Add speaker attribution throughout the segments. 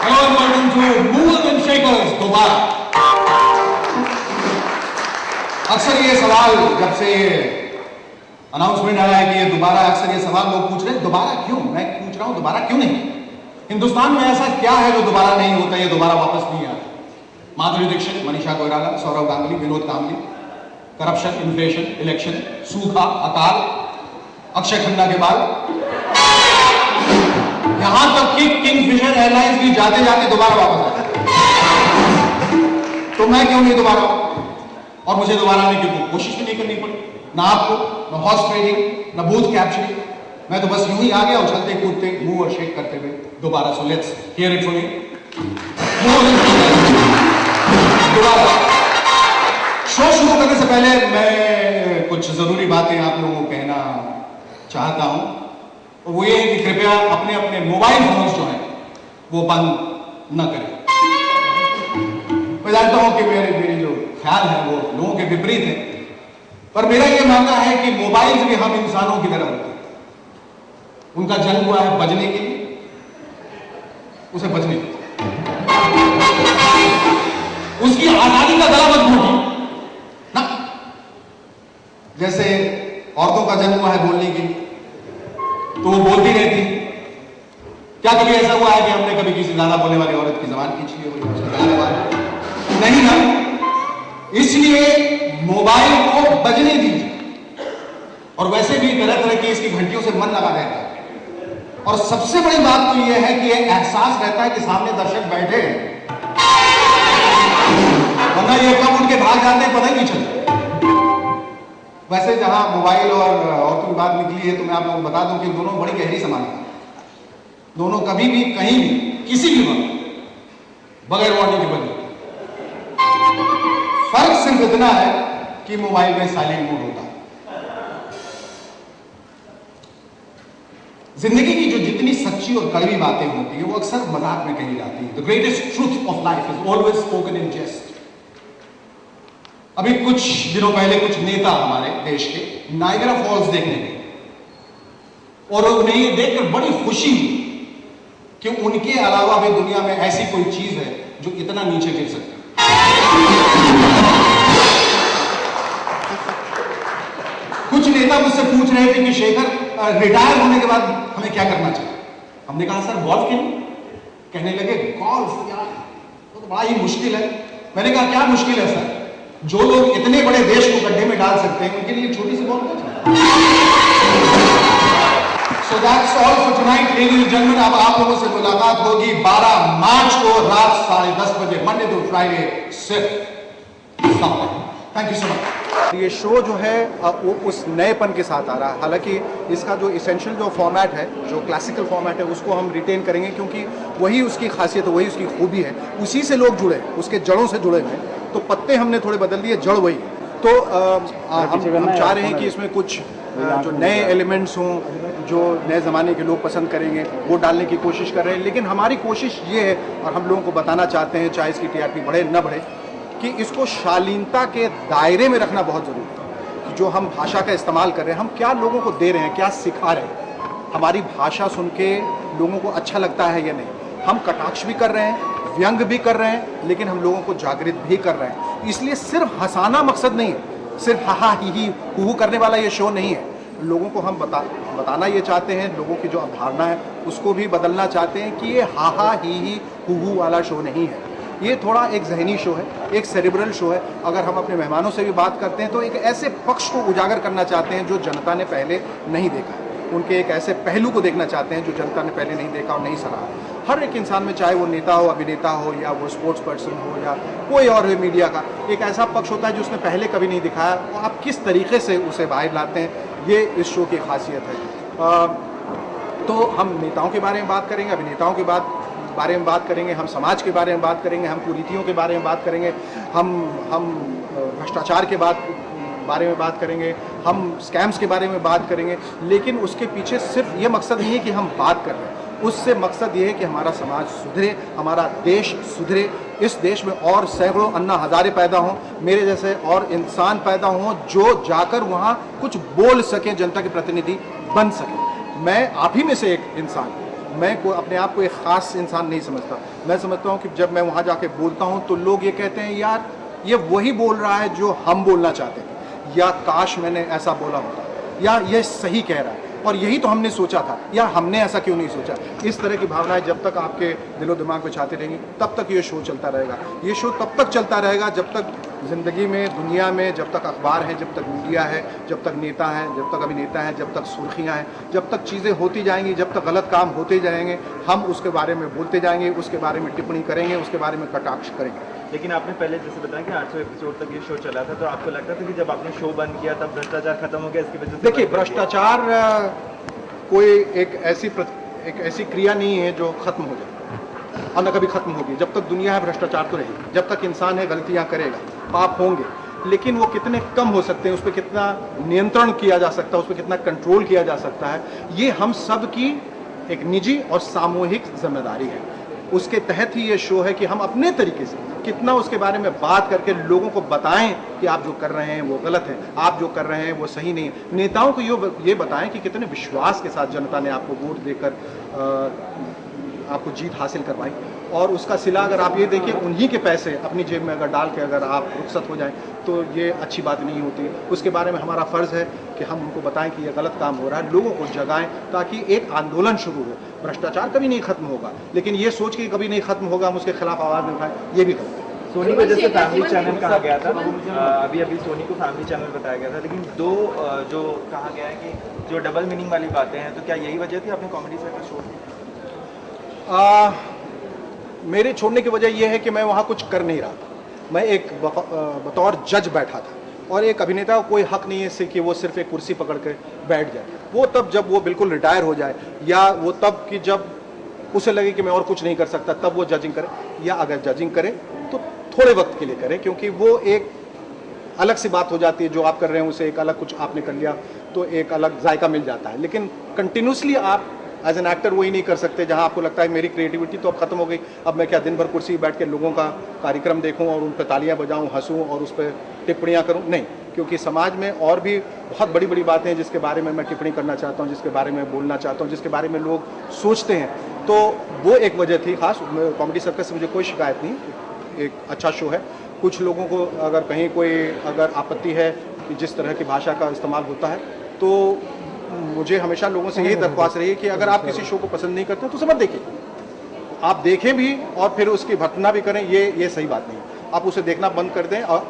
Speaker 1: Hello and welcome to Movers and Shakers दोबारा। अक्सर ये सवाल जब से अनाउंसमेंट आया है कि ये दोबारा, अक्सर ये सवाल लोग पूछ रहे हैं दोबारा क्यों। मैं पूछ रहा हूं दोबारा क्यों नहीं। हिंदुस्तान में ऐसा क्या है जो दोबारा नहीं होता, ये दोबारा वापस नहीं आता। माधुरी दीक्षित, मनीषा कोइराला, सौरव गांगुली, विनोद कामली, करप्शन, इन्फ्लेशन, इलेक्शन, सूखा, अकाल, अक्षय खन्ना के बाद यहां तक कि किंगफिशर एयरलाइंस भी जाते जाते दोबारा वापस आए। तो मैं क्यों नहीं दोबारा, और मुझे दोबारा आने की कोशिश भी नहीं करनी पड़ी, ना आपको, ना हॉर्स ट्रेडिंग, ना बूथ कैप्चरिंग। मैं तो बस यूं ही आ गया उछलते कूदते मूव और शेक करते हुए दोबारा। So let's hear it from me दोबारा। शो शुरू करने से पहले मैं कुछ जरूरी बातें आप लोगों को कहना चाहता हूं। वो ये है कि कृपया अपने अपने मोबाइल फोन्स जो हैं वो बंद न करें। मैं जानता हूं कि मेरी जो ख्याल है वो लोगों के विपरीत है, पर मेरा ये मानना है कि मोबाइल भी हम इंसानों की तरह होते हैं। उनका जन्म हुआ है बजने के लिए, उसे बजने के लिए। उसकी आजादी का गला मत घोटिए ना। जैसे औरतों का जन्म हुआ है बोलने के लिए, तो वो बोलती रहती। क्या कभी ऐसा हुआ है कि हमने कभी किसी ज्यादा बोलने वाली औरत की जबान खींच ली हो? नहीं ना। इसलिए मोबाइल को बजने दीजिए। और वैसे भी तरह तरह की इसकी घंटियों से मन लगा रहता है। और सबसे बड़ी बात तो यह है कि यह एहसास रहता है कि सामने दर्शक बैठे हैं, वरना ये कब उठ के भाग जाते हैं पता ही नहीं चलता। वैसे जहां मोबाइल और औरतों की बात निकली है तो मैं आप लोगों को बता दूं कि दोनों बड़ी गहरी समानता है। दोनों कभी भी कहीं भी किसी भी वक्त बगैर वार्निंग के बने। फर्क सिर्फ इतना है कि मोबाइल में साइलेंट मोड होता है। जिंदगी की जो जितनी सच्ची और कड़वी बातें होती है वो अक्सर मजाक में कही जाती है। The greatest truth of life is always spoken in jest. अभी कुछ दिनों पहले कुछ नेता हमारे देश के नायग्रा फॉल्स देखने गए और उन्हें ये देखकर बड़ी खुशी हुई कि उनके अलावा भी दुनिया में ऐसी कोई चीज है जो इतना नीचे गिर सकती है। कुछ नेता मुझसे पूछ रहे थे कि शेखर रिटायर होने के बाद हमें क्या करना चाहिए। हमने कहा सर गोल्फ खेलें। कहने लगे गोल्फ यार तो बड़ा ही मुश्किल है। मैंने कहा क्या मुश्किल है सर? जो लोग इतने बड़े देश को गड्ढे में डाल सकते हैं उनके लिए छोटी सी बॉल क्या चाहिए। So that's all for tonight ladies and gentleman. अब आप लोगों से मुलाकात होगी 12 मार्च को रात 10:30 बजे, मंडे टू फ्राइडे सिर्फ। Thank you so much.
Speaker 2: ये शो जो है वो उस नएपन के साथ आ रहा है। हालांकि इसका जो इसेंशियल जो फॉर्मेट है, जो क्लासिकल फॉर्मेट है, उसको हम रिटेन करेंगे क्योंकि वही उसकी खासियत है, वही उसकी खूबी है। उसी से लोग जुड़े, उसके जड़ों से जुड़े हुए हैं। तो पत्ते हमने थोड़े बदल दिए, जड़ वही। तो हम चाह रहे हैं कि इसमें कुछ जो नए एलिमेंट्स हों, जो नए ज़माने के लोग पसंद करेंगे, वो डालने की कोशिश कर रहे हैं। लेकिन हमारी कोशिश ये है, और हम लोगों को बताना चाहते हैं, चाहे इसकी टीआरपी बढ़े न बढ़े, कि इसको शालीनता के दायरे में रखना बहुत ज़रूरी है। कि जो हम भाषा का इस्तेमाल कर रहे हैं, हम क्या लोगों को दे रहे हैं, क्या सिखा रहे हैं। हमारी भाषा सुन के लोगों को अच्छा लगता है या नहीं। हम कटाक्ष भी कर रहे हैं, व्यंग भी कर रहे हैं, लेकिन हम लोगों को जागृत भी कर रहे हैं। इसलिए सिर्फ हंसाना मकसद नहीं है, सिर्फ हा ही हू करने वाला ये शो नहीं है। लोगों को हम बताना ये चाहते हैं, लोगों की जो अवधारणा है उसको भी बदलना चाहते हैं कि ये हा ही हू वाला शो नहीं है। ये थोड़ा एक जहनी शो है, एक सेरिब्रल शो है। अगर हम अपने मेहमानों से भी बात करते हैं तो एक ऐसे पक्ष को उजागर करना चाहते हैं जो जनता ने पहले नहीं देखा है। उनके एक ऐसे पहलू को देखना चाहते हैं जो जनता ने पहले नहीं देखा और नहीं सराहा। हर एक इंसान में, चाहे वो नेता हो, अभिनेता हो, या वो स्पोर्ट्स पर्सन हो, या कोई और मीडिया का, एक ऐसा पक्ष होता है जो उसने पहले कभी नहीं दिखाया। और आप किस तरीके से उसे बाहर लाते हैं, ये इस शो की खासियत है। तो हम नेताओं के बारे में बात करेंगे, अभिनेताओं के बारे में बात करेंगे, हम समाज के बारे में बात करेंगे, हम कुरीतियों के बारे में बात करेंगे, हम भ्रष्टाचार के बारे में बात करेंगे, हम स्कैम्स के बारे में बात करेंगे। लेकिन उसके पीछे सिर्फ ये मकसद नहीं है कि हम बात कर रहे हैं, उससे मकसद ये है कि हमारा समाज सुधरे, हमारा देश सुधरे, इस देश में और सैकड़ों अन्ना हजारे पैदा हों, मेरे जैसे और इंसान पैदा हों जो जाकर वहाँ कुछ बोल सकें, जनता के प्रतिनिधि बन सकें। मैं आप ही में से एक इंसान, मैं को अपने आप को एक ख़ास इंसान नहीं समझता। मैं समझता हूँ कि जब मैं वहाँ जाके बोलता हूँ तो लोग ये कहते हैं यार ये वही बोल रहा है जो हम बोलना चाहते थे, या काश मैंने ऐसा बोला होता, या ये सही कह रहा है और यही तो हमने सोचा था, या हमने ऐसा क्यों नहीं सोचा। इस तरह की भावनाएं जब तक आपके दिलो दिमाग में छाती रहेंगी तब तक ये शो चलता रहेगा। ये शो तब तक चलता रहेगा जब तक ज़िंदगी में, दुनिया में, जब तक अखबार है, जब तक मीडिया है, जब तक नेता है, जब तक अभिनेता है, जब तक सुर्खियाँ हैं, जब तक चीज़ें होती जाएंगी, जब तक गलत काम होते जाएंगे, हम उसके बारे में बोलते जाएंगे, उसके बारे में टिप्पणी करेंगे, उसके बारे में कटाक्ष करेंगे।
Speaker 3: लेकिन आपने पहले जैसे बताया कि 800 एपिसोड तक ये शो चला था, तो आपको लगता था कि जब आपने शो बंद किया तब भ्रष्टाचार खत्म हो गया इसकी वजह से?
Speaker 2: देखिए, भ्रष्टाचार कोई एक ऐसी क्रिया नहीं है जो खत्म हो जाए और न कभी खत्म होगी। जब तक दुनिया है भ्रष्टाचार तो रहेगी, जब तक इंसान है गलतियां करेगा, पाप होंगे, लेकिन वो कितने कम हो सकते हैं, उस पर कितना नियंत्रण किया जा सकता है, उस पर कितना कंट्रोल किया जा सकता है, ये हम सब की एक निजी और सामूहिक जिम्मेदारी है। उसके तहत ही ये शो है कि हम अपने तरीके से कितना उसके बारे में बात करके लोगों को बताएं कि आप जो कर रहे हैं वो गलत है, आप जो कर रहे हैं वो सही नहीं है। नेताओं को ये बताएं कि कितने विश्वास के साथ जनता ने आपको वोट देकर आपको जीत हासिल करवाई, और उसका सिला अगर आप ये देखिए उन्हीं के पैसे अपनी जेब में अगर डाल के अगर आप रुखसत हो जाएं तो ये अच्छी बात नहीं होती। उसके बारे में हमारा फ़र्ज़ है कि हम उनको बताएं कि ये गलत काम हो रहा है, लोगों को जगाएं ताकि एक आंदोलन शुरू हो। भ्रष्टाचार कभी नहीं खत्म होगा, लेकिन ये सोच के कभी नहीं खत्म होगा हम उसके खिलाफ आवाज़ नहीं उठाएं, ये भी गलत है।
Speaker 3: सोनी को जैसे फैमिली चैनल कहा गया था, अभी सोनी को फैमिली चैनल बताया गया था, लेकिन दो जो कहा गया है कि जो डबल मीनिंग वाली बातें हैं, तो क्या यही वजह थी आपने कॉमेडी से शो?
Speaker 2: मेरे छोड़ने की वजह यह है कि मैं वहाँ कुछ कर नहीं रहा था। मैं एक बतौर जज बैठा था, और एक अभिनेता को कोई हक नहीं है इससे कि वो सिर्फ एक कुर्सी पकड़ के बैठ जाए। वो तब जब वो बिल्कुल रिटायर हो जाए, या वो तब कि जब उसे लगे कि मैं और कुछ नहीं कर सकता, तब वो जजिंग करे, या अगर जजिंग करे तो थोड़े वक्त के लिए करे, क्योंकि वो एक अलग सी बात हो जाती है। जो आप कर रहे हैं उसे एक अलग कुछ आपने कर लिया तो एक अलग जायका मिल जाता है, लेकिन कंटिन्यूसली आप एज एन एक्टर वही नहीं कर सकते जहां आपको लगता है मेरी क्रिएटिविटी तो अब खत्म हो गई, अब मैं क्या दिन भर कुर्सी बैठ के लोगों का कार्यक्रम देखूं और उन पर तालियां बजाऊं, हंसूं और उस पर टिप्पणियां करूं। नहीं, क्योंकि समाज में और भी बहुत बड़ी बड़ी बातें हैं जिसके बारे में मैं टिप्पणी करना चाहता हूं, जिसके बारे में बोलना चाहता हूं, जिसके बारे में लोग सोचते हैं। तो वो एक वजह थी खास। कॉमेडी सर्कस से मुझे कोई शिकायत नहीं, एक अच्छा शो है। कुछ लोगों को अगर कहीं कोई अगर आपत्ति है कि जिस तरह की भाषा का इस्तेमाल होता है, तो मुझे हमेशा लोगों से यही दरख्वास्त रही है कि अगर आप किसी शो को पसंद नहीं करते तो उसे मत देखिए। आप देखें भी और फिर उसकी भर्त्सना भी करें, ये सही बात नहीं है। आप उसे देखना बंद कर दें, और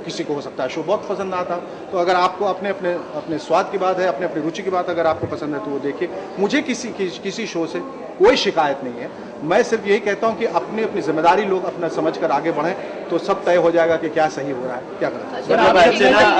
Speaker 2: किसी को हो सकता है शो बहुत पसंद आता, तो अगर आपको अपने स्वाद की बात है, अपनी रुचि की बात अगर आपको पसंद है तो वो देखिए। मुझे किसी शो से कोई शिकायत नहीं है। मैं सिर्फ यही कहता हूँ कि अपनी जिम्मेदारी लोग अपना समझ कर आगे बढ़ें, तो सब तय हो जाएगा कि क्या सही हो रहा है, क्या गलत है।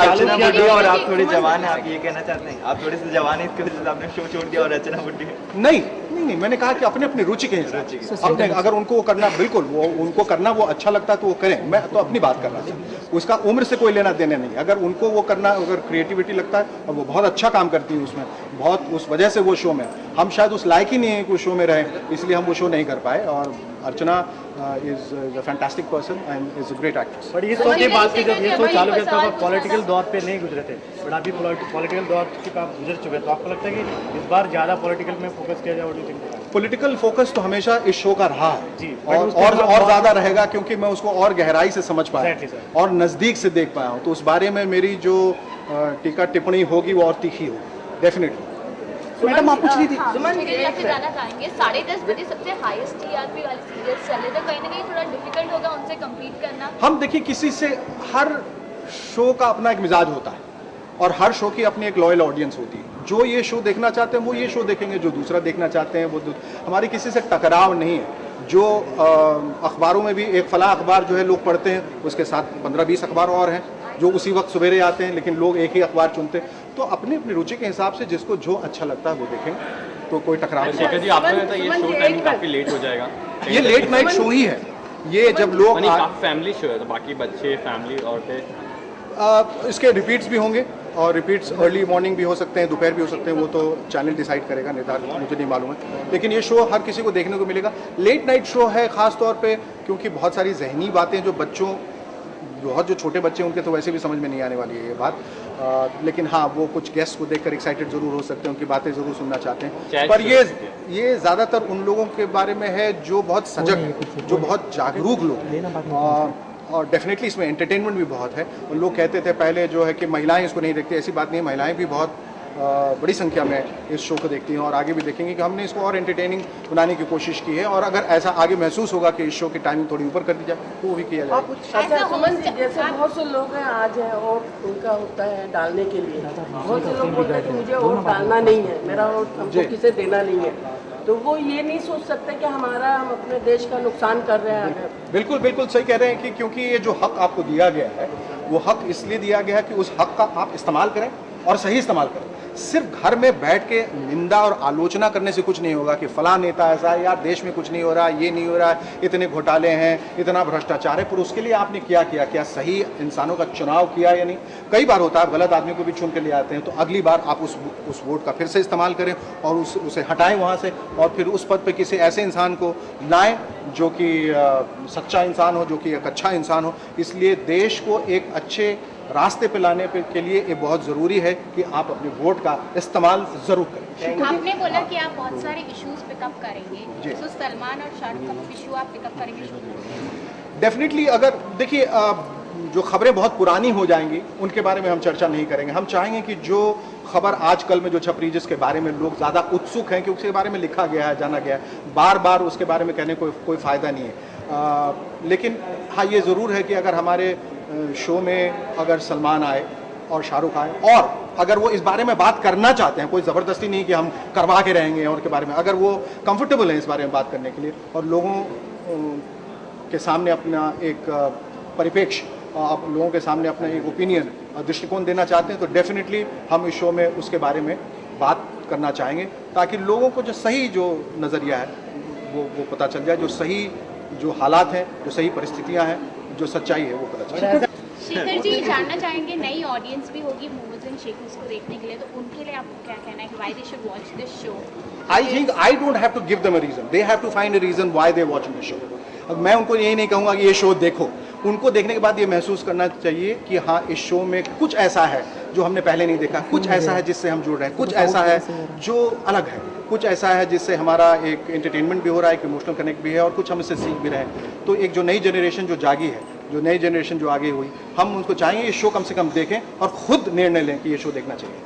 Speaker 3: अर्चना और आप थोड़े जवान हैं, आप ये कहना चाहते हैं आप थोड़े से जवान हैं, इसकी वजह से आपने शो छोड़ दिया और अर्चना बुड्ढी?
Speaker 2: नहीं, मैंने कहा कि अपनी रुचि के हिसाब से अपने, अगर उनको वो करना, बिल्कुल वो उनको करना वो अच्छा लगता है तो वो करें। मैं तो अपनी बात कर रहा था, उसका उम्र से कोई लेना देना नहीं। अगर उनको वो करना, अगर क्रिएटिविटी लगता है और वो बहुत अच्छा काम करती है उसमें, बहुत उस वजह से वो शो में, हम शायद उस लायक ही नहीं है कि वो शो में रहे, इसलिए हम वो शो नहीं कर पाए। और Archana is a fantastic person and is a great actress.
Speaker 4: But ये सोचने बात की जब ये शो चालू किया तो आप पॉलिटिकल दौर पे नहीं गुजरे थे, बट अभी पॉलिटिकल दौर से आप गुजर चुके, तो आपको लगता है कि इस बार ज़्यादा पॉलिटिकल में फोकस किया जाए?
Speaker 2: पॉलिटिकल फोकस तो हमेशा इस शो का रहा है
Speaker 4: जी,
Speaker 2: और ज़्यादा रहेगा, क्योंकि मैं उसको और गहराई से समझ पाया और नज़दीक से देख पाया हूँ, तो उस बारे में मेरी जो टीका टिप्पणी होगी वो और तीखी होगी डेफिनेटली।
Speaker 5: मैडम आप पूछ रही थी। सुमन जी आपसे जानना चाहेंगे, 10:30 बजे सबसे हाईएस्ट टीआरपी वाले सीरियल्स चले, तो कहीं ना कहीं थोड़ा डिफिकल्ट होगा उनसे कम्पीट करना?
Speaker 2: हम देखिए, किसी से, हर शो का अपना एक मिजाज होता है और हर शो की अपनी एक लॉयल ऑडियंस होती है। जो ये शो देखना चाहते हैं वो ये शो देखेंगे, जो दूसरा देखना चाहते हैं वो हमारी किसी से टकराव नहीं है। जो अखबारों में भी एक फला अखबार जो है लोग पढ़ते हैं, उसके साथ 15-20 अखबार और हैं जो उसी वक्त सवेरे आते हैं, लेकिन लोग एक ही अखबार चुनते हैं। तो अपनी रुचि के हिसाब से जिसको जो अच्छा लगता है वो देखेंगे, तो कोई टकराव नहीं।
Speaker 6: शेखर जी, आपको लगता है ये शो टाइमिंग काफी लेट हो जाएगा?
Speaker 2: ये लेट नाइट शो ही है, ये जब लोग
Speaker 6: फैमिली शो है तो बाकी बच्चे, फैमिली, औरतें,
Speaker 2: इसके रिपीट्स भी होंगे, और रिपीट्स अर्ली मॉर्निंग भी हो सकते हैं, दोपहर भी हो सकते हैं, वो तो चैनल डिसाइड करेगा, निर्धारित मुझे नहीं मालूम है। लेकिन ये शो हर किसी को देखने को मिलेगा। लेट नाइट शो है ख़ास तौर पे क्योंकि बहुत सारी जहनी बातें जो बच्चों, बहुत जो छोटे बच्चे उनके तो वैसे भी समझ में नहीं आने वाली है ये बात, लेकिन हाँ, वो कुछ गेस्ट को देखकर एक्साइटेड ज़रूर हो सकते हैं, उनकी बातें ज़रूर सुनना चाहते हैं। पर ये ये ज़्यादातर उन लोगों के बारे में है जो बहुत सजग हैं, जो बहुत जागरूक लोग हैं। और डेफिनेटली इसमें एंटरटेनमेंट भी बहुत है। और लोग कहते थे पहले जो है कि महिलाएं इसको नहीं देखती, ऐसी बात नहीं है, महिलाएं भी बहुत बड़ी संख्या में इस शो को देखती हैं और आगे भी देखेंगे कि हमने इसको और एंटरटेनिंग बनाने की कोशिश की है। और अगर ऐसा आगे महसूस होगा कि इस शो की टाइमिंग थोड़ी ऊपर कर दी जाए तो वो भी किया जाए।
Speaker 7: अच्छा सुमन जी, जैसे बहुत से लोग हैं आज हैं और उनका होता है डालने के लिए, बहुत से लोग बोलते हैं कि मुझे वोट डालना नहीं है, मेरा वोट हमको किसे देना नहीं है, तो वो ये नहीं सोच सकते कि हम अपने देश का नुकसान कर रहे हैं।
Speaker 2: बिल्कुल बिल्कुल सही कह रहे हैं कि क्योंकि ये जो हक आपको दिया गया है वो हक इसलिए दिया गया है कि उस हक का आप इस्तेमाल करें और सही इस्तेमाल करें। सिर्फ घर में बैठ के निंदा और आलोचना करने से कुछ नहीं होगा कि फला नेता ऐसा है, यार देश में कुछ नहीं हो रहा, ये नहीं हो रहा, इतने घोटाले हैं, इतना भ्रष्टाचार है, पर उसके लिए आपने क्या सही इंसानों का चुनाव किया या नहीं। कई बार होता है गलत आदमी को भी चुन के ले आते हैं, तो अगली बार आप उस वोट का फिर से इस्तेमाल करें और उसे हटाएं वहाँ से और फिर उस पद पर किसी ऐसे इंसान को लाएं जो कि सच्चा इंसान हो, जो कि एक अच्छा इंसान हो। इसलिए देश को एक अच्छे रास्ते पे लाने के लिए ये बहुत ज़रूरी है कि आप अपने वोट का इस्तेमाल ज़रूर करें।
Speaker 5: आपने बोला कि आप बहुत सारे इश्यूज पिकअप करेंगे, तो सलमान और शाहरुख का इशू आप पिकअप करेंगे?
Speaker 2: डेफिनेटली। अगर देखिए जो खबरें बहुत पुरानी हो जाएंगी उनके बारे में हम चर्चा नहीं करेंगे। हम चाहेंगे कि जो खबर आजकल में जो छप रही, जिसके बारे में लोग ज़्यादा उत्सुक हैं कि उसके बारे में लिखा गया है, जाना गया है, बार बार उसके बारे में कहने कोई फ़ायदा नहीं है। लेकिन हाँ, ये ज़रूर है कि अगर हमारे शो में अगर सलमान आए और शाहरुख आए और अगर वो इस बारे में बात करना चाहते हैं, कोई ज़बरदस्ती नहीं कि हम करवा के रहेंगे और के बारे में, अगर वो कंफर्टेबल हैं इस बारे में बात करने के लिए और लोगों के सामने अपना एक परिप्रेक्ष्य, आप लोगों के सामने अपना एक ओपिनियन दृष्टिकोण देना चाहते हैं, तो डेफिनेटली हम इस शो में उसके बारे में बात करना चाहेंगे ताकि लोगों को जो सही जो नज़रिया है वो पता चल जाए, जो सही जो हालात हैं, जो सही परिस्थितियां हैं, जो सच्चाई है वो पता चल जाए।
Speaker 5: शेखर जी जानना चाहेंगे, नई ऑडियंस भी होगी मोमोज एंड शेखर्स को देखने के लिए, तो उनके लिए आपको क्या कहना है कि why they should watch this show?
Speaker 2: I think I don't have to give them a reason. They have to find a reason why they're watching the show. अब मैं उनको यही नहीं कहूँगा कि ये शो देखो। उनको देखने के बाद ये महसूस करना चाहिए कि हाँ, इस शो में कुछ ऐसा है जो हमने पहले नहीं देखा, कुछ ऐसा है जिससे हम जुड़ रहे हैं, कुछ ऐसा है जो अलग है, कुछ ऐसा है जिससे हमारा एक एंटरटेनमेंट भी हो रहा है, एक इमोशनल कनेक्ट भी है और कुछ हम इससे सीख भी रहे हैं। तो एक जो नई जनरेशन जो जागी है, जो नई जनरेशन जो आगे हुई, हम उनको चाहिए ये शो कम से कम देखें और खुद निर्णय लें कि ये शो देखना चाहिए।